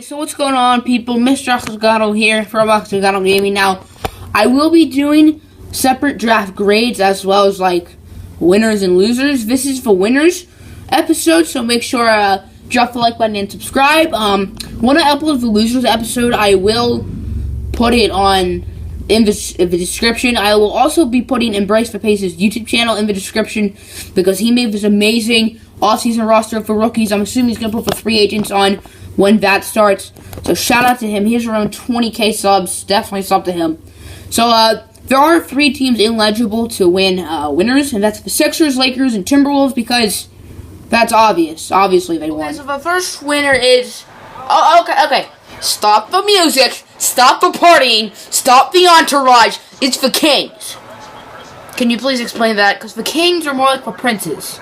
So what's going on, people? Mr. Osgato here from Osgato Gaming. Now, I will be doing separate draft grades as well as like winners and losers. This is the winners episode, so make sure drop the like button and subscribe. When I upload the losers episode, I will put it on in the description. I will also be putting Embrace for Pace's YouTube channel in the description because he made this amazing off-season roster for rookies. I'm assuming he's going to put the free agents on when that starts. So shout out to him. He has around 20k subs. Definitely sub to him. So there are 3 teams eligible to win winners, and that's the Sixers, Lakers, and Timberwolves because that's obvious. Obviously they won. So the first winner is... Okay. Stop the music. Stop the partying. Stop the entourage. It's the Kings. Can you please explain that? Because the Kings are more like the princes.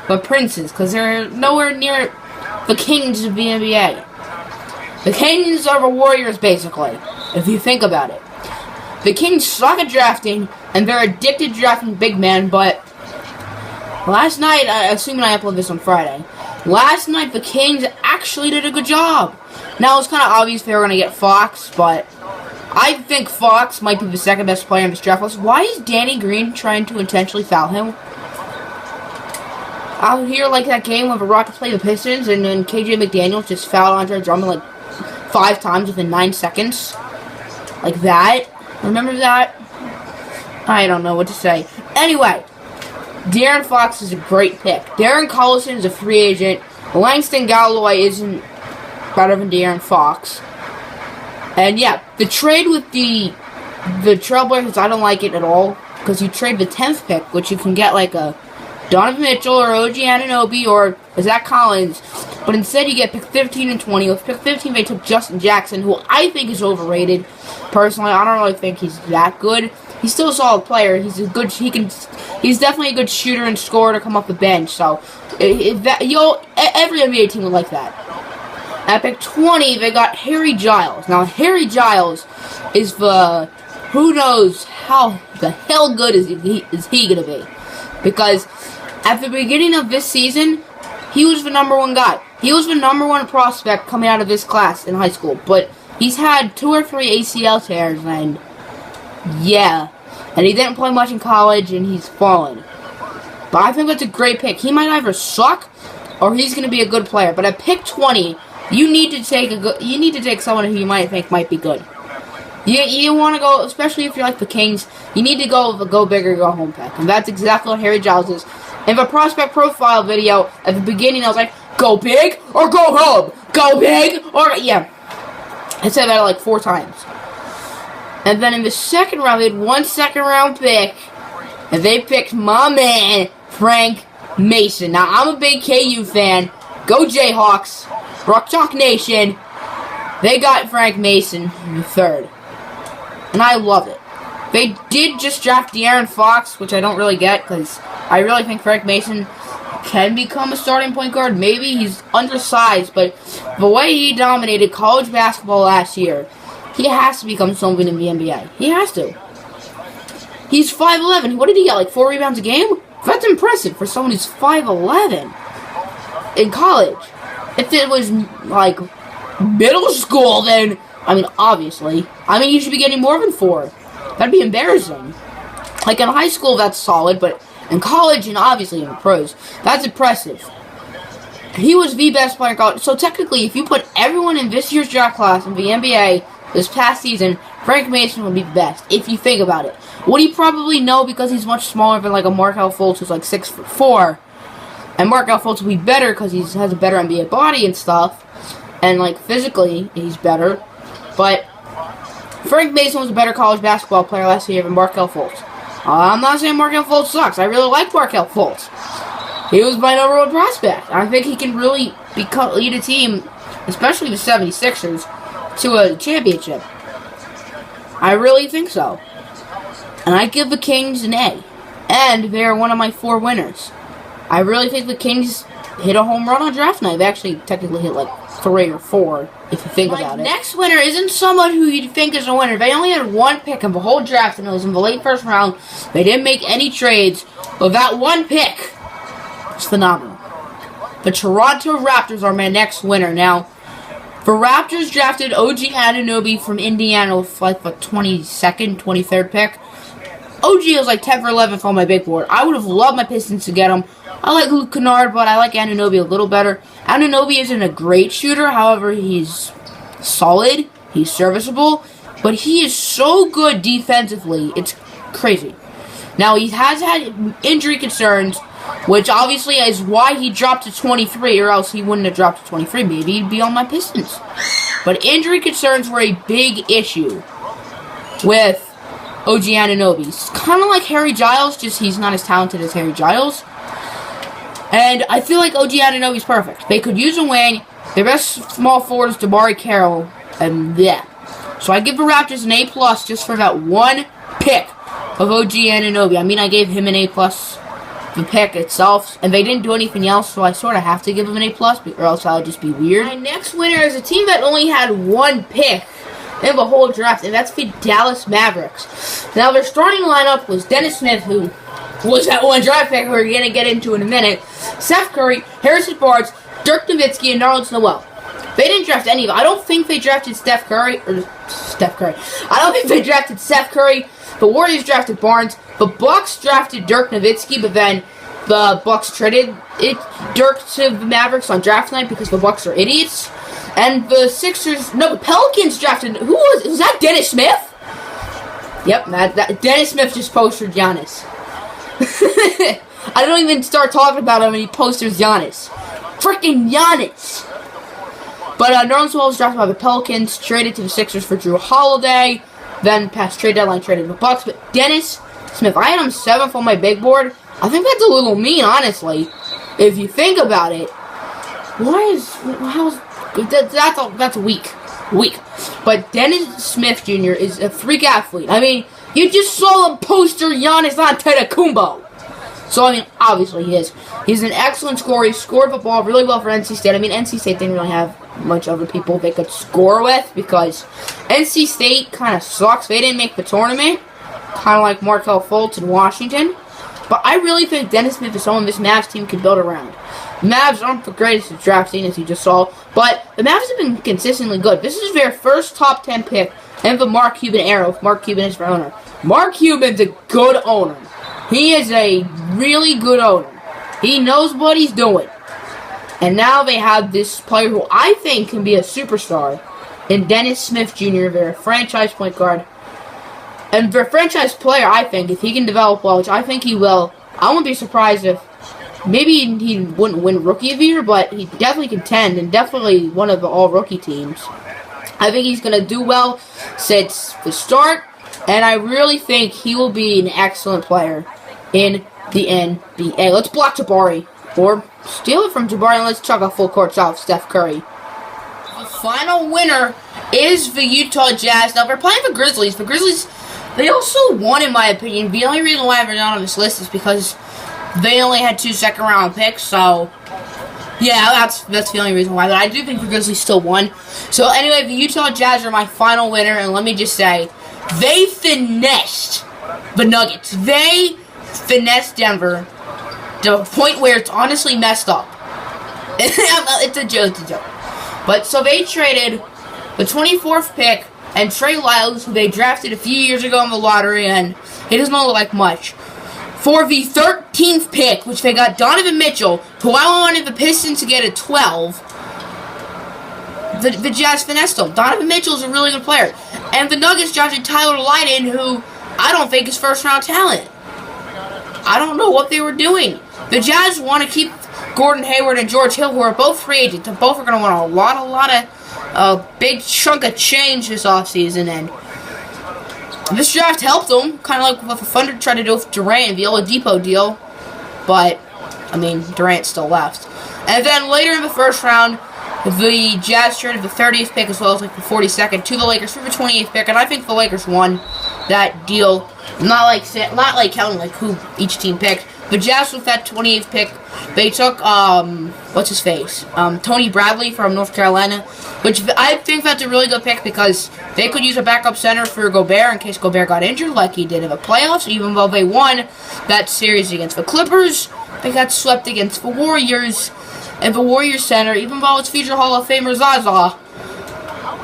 The princes, because they're nowhere near the Kings of the NBA. The Kings are the Warriors, basically, if you think about it. The Kings suck at drafting, and they're addicted to drafting big men, but last night, assuming I upload this on Friday, last night the Kings actually did a good job. Now, it's kind of obvious they were going to get Fox, but I think Fox might be the second best player in this draft list. Why is Danny Green trying to intentionally foul him? Out here, like that game where the Rockets played the Pistons, and then KJ McDaniels just fouled Andre Drummond like 5 times within 9 seconds. Like that. Remember that? I don't know what to say. Anyway, De'Aaron Fox is a great pick. Darren Collison is a free agent. Langston Galloway isn't better than De'Aaron Fox. And yeah, the trade with the Trailblazers, I don't like it at all. Because you trade the 10th pick, which you can get like a Donovan Mitchell or OG Anunoby or Zach Collins. But instead you get pick 15 and 20. With pick 15 they took Justin Jackson, who I think is overrated. Personally, I don't really think he's that good. He's still a solid player. He's definitely a good shooter and scorer to come off the bench. So every NBA team would like that. At pick 20, they got Harry Giles. Now, Harry Giles is the... Who knows how the hell good is he going to be? Because at the beginning of this season, he was the number 1 guy. He was the number 1 prospect coming out of this class in high school. But he's had 2 or 3 ACL tears, and yeah. And he didn't play much in college, and he's fallen. But I think that's a great pick. He might either suck, or he's going to be a good player. But at pick 20... You need to take someone who you might think might be good. You want to go, especially if you're like the Kings, you need to go with a go big or go home pick. And that's exactly what Harry Giles is. In the prospect profile video, at the beginning, I was like, go big or go home. Go big or, yeah. I said that like 4 times. And then in the second round, they had 1 second-round pick. And they picked my man, Frank Mason. Now, I'm a big KU fan. Go Jayhawks. Rock Chalk Nation. They got Frank Mason in the 3rd. And I love it. They did just draft De'Aaron Fox, which I don't really get, because I really think Frank Mason can become a starting point guard. Maybe he's undersized, but the way he dominated college basketball last year, he has to become something in the NBA. He has to. He's 5'11". What did he get, like 4 rebounds a game? That's impressive for someone who's 5'11". In college. If it was, like, middle school, then, I mean, obviously. I mean, you should be getting more than 4. That'd be embarrassing. Like, in high school, that's solid, but in college, and obviously in the pros, that's impressive. He was the best player in college. So, technically, if you put everyone in this year's draft class in the NBA this past season, Frank Mason would be the best, if you think about it. Would he probably know because he's much smaller than, like, a Markelle Fultz who's, like, 6'4", and Markelle Fultz will be better because he has a better NBA body and stuff. And, like, physically, he's better. But Frank Mason was a better college basketball player last year than Markelle Fultz. I'm not saying Markelle Fultz sucks. I really like Markelle Fultz. He was my number 1 prospect. I think he can really lead a team, especially the 76ers, to a championship. I really think so. And I give the Kings an A. And they're one of my 4 winners. I really think the Kings hit a home run on draft night. They actually technically hit like 3 or 4, if you think about it. Next winner isn't someone who you'd think is a winner. They only had 1 pick in the whole draft, and it was in the late 1st round. They didn't make any trades, but that 1 pick is phenomenal. The Toronto Raptors are my next winner. Now, The Raptors drafted OG Anunoby from Indiana with like the 22nd, 23rd pick. OG was like 10th or 11th on my big board. I would have loved my Pistons to get him. I like Luke Kennard, but I like Anunoby a little better. Anunoby isn't a great shooter, however, he's solid, he's serviceable, but he is so good defensively, it's crazy. Now, he has had injury concerns, which obviously is why he dropped to 23, or else he wouldn't have dropped to 23. Maybe he'd be on my Pistons. But injury concerns were a big issue with OG Anunoby. He's kind of like Harry Giles, just he's not as talented as Harry Giles. And I feel like OG Anunoby's perfect. They could use a wing. Their best small forward is Jabari Carroll, and yeah. So I give the Raptors an A+ just for that one pick of OG Anunoby. I mean, I gave him an A+, the pick itself, and they didn't do anything else, so I sort of have to give him an A+, or else that would just be weird. My next winner is a team that only had one pick in the whole draft, and that's the Dallas Mavericks. Now, their starting lineup was Dennis Smith, who was that one draft pick we're going to get into in a minute, Seth Curry, Harrison Barnes, Dirk Nowitzki, and Nerlens Noel. They didn't draft any of them. I don't think they drafted Steph Curry. I don't think they drafted Seth Curry. The Warriors drafted Barnes. The Bucks drafted Dirk Nowitzki, but then the Bucks traded Dirk to the Mavericks on draft night because the Bucks are idiots. And the the Pelicans drafted, was that Dennis Smith? Yep, that Dennis Smith just posted Giannis. I don't even start talking about him and he posters Giannis. Freaking Giannis! But Nerlens Noel was drafted by the Pelicans, traded to the Sixers for Drew Holiday, then past trade deadline traded to the Bucks. But Dennis Smith, I had him 7th on my big board. I think that's a little mean, honestly, if you think about it. That's weak. But Dennis Smith Jr. is a freak athlete. I mean, you just saw him poster Giannis Antetokounmpo. So, I mean, obviously he is. He's an excellent scorer. He scored the ball really well for NC State. I mean, NC State didn't really have much other people they could score with because NC State kind of sucks. They didn't make the tournament, kind of like Markelle Fultz in Washington. But I really think Dennis Smith is someone this Mavs team could build around. The Mavs aren't the greatest at drafting, as you just saw, but the Mavs have been consistently good. This is their first top 10 pick in the Mark Cuban era, with Mark Cuban as their owner. Mark Cuban's a good owner. He is a really good owner. He knows what he's doing. And now they have this player who I think can be a superstar in Dennis Smith Jr., their franchise point guard. And their franchise player, I think, if he can develop well, which I think he will, I wouldn't be surprised if maybe he wouldn't win Rookie of the Year, but he definitely contend and definitely one of the all-rookie teams. I think he's going to do well since the start, and I really think he will be an excellent player in the NBA. Let's block Jabari, or steal it from Jabari, and let's chuck a full court shot with Steph Curry. The final winner is the Utah Jazz. Now, they're playing the Grizzlies. The Grizzlies, they also won, in my opinion. The only reason why they're not on this list is because they only had 2 second-round picks, so yeah, that's the only reason why. But I do think the Grizzlies still won. So anyway, the Utah Jazz are my final winner, and let me just say, they finessed the Nuggets. They finessed Denver to a point where it's honestly messed up. It's a joke. But so they traded the 24th pick and Trey Lyles, who they drafted a few years ago in the lottery, and he doesn't look like much, for the 13th pick, which they got Donovan Mitchell, who I wanted the Pistons to get at 12. The Jazz finessed him. Donovan Mitchell is a really good player. And the Nuggets drafted Tyler Lydon, who I don't think is first-round talent. I don't know what they were doing. The Jazz want to keep Gordon Hayward and George Hill, who are both free agents. And both are going to want a lot of big chunk of change this offseason. And this draft helped them, kind of like what the Thunder tried to do with Durant and the Oladipo deal. But, I mean, Durant still left. And then later in the first round, the Jazz traded the 30th pick as well as like the 42nd to the Lakers for the 28th pick, and I think the Lakers won that deal. Not like counting like who each team picked. The Jazz with that 28th pick, they took what's his face, Tony Bradley from North Carolina, which I think that's a really good pick because they could use a backup center for Gobert in case Gobert got injured, like he did in the playoffs. Even though they won that series against the Clippers, they got swept against the Warriors. And the Warriors center, even though it's future Hall of Famer Zaza,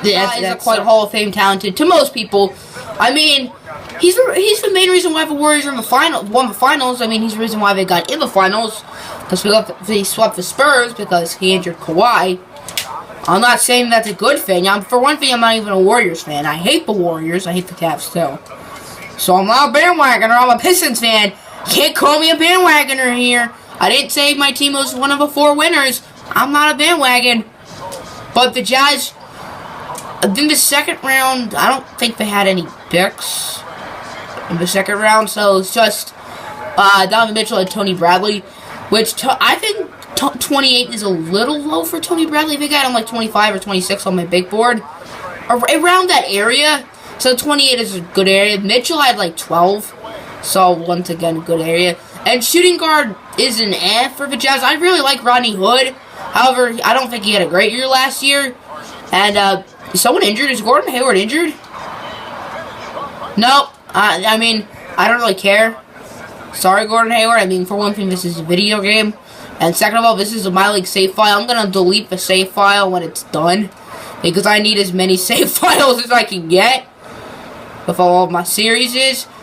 That's quite Hall of Fame talented to most people. I mean, he's the main reason why the Warriors are in the won the finals. I mean, he's the reason why they got in the finals, because they swept the Spurs because he injured Kawhi. I'm not saying that's a good thing. For one thing, I'm not even a Warriors fan. I hate the Warriors. I hate the Cavs too. So I'm not a bandwagoner. I'm a Pistons fan. You can't call me a bandwagoner here. I didn't say my team was one of the 4 winners. I'm not a bandwagon. But the Jazz, in the second round, I don't think they had any picks in the second round. So it's just Donovan Mitchell and Tony Bradley, which I think 28 is a little low for Tony Bradley. I think I had him like 25 or 26 on my big board. Around that area. So 28 is a good area. Mitchell had like 12. So once again, good area. And shooting guard is an F for the Jazz. I really like Rodney Hood. However, I don't think he had a great year last year. And is someone injured? Is Gordon Hayward injured? No. I mean, I don't really care. Sorry, Gordon Hayward. I mean, for one thing, this is a video game. And second of all, this is a My League save file. I'm going to delete the save file when it's done, because I need as many save files as I can get with all of my series.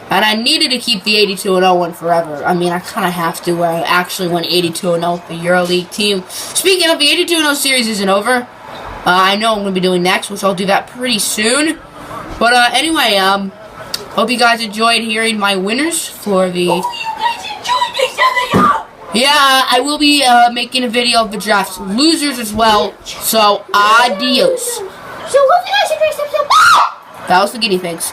And I needed to keep the 82-0 one forever. I mean, I kind of have to, where I actually went 82-0 with the EuroLeague team. Speaking of, the 82-0 series isn't over. I know I'm going to be doing next, which I'll do that pretty soon. But anyway, hope you guys enjoyed hearing my winners for the... Yeah, I will be making a video of the draft's losers as well. So, adios. That was the guinea pigs.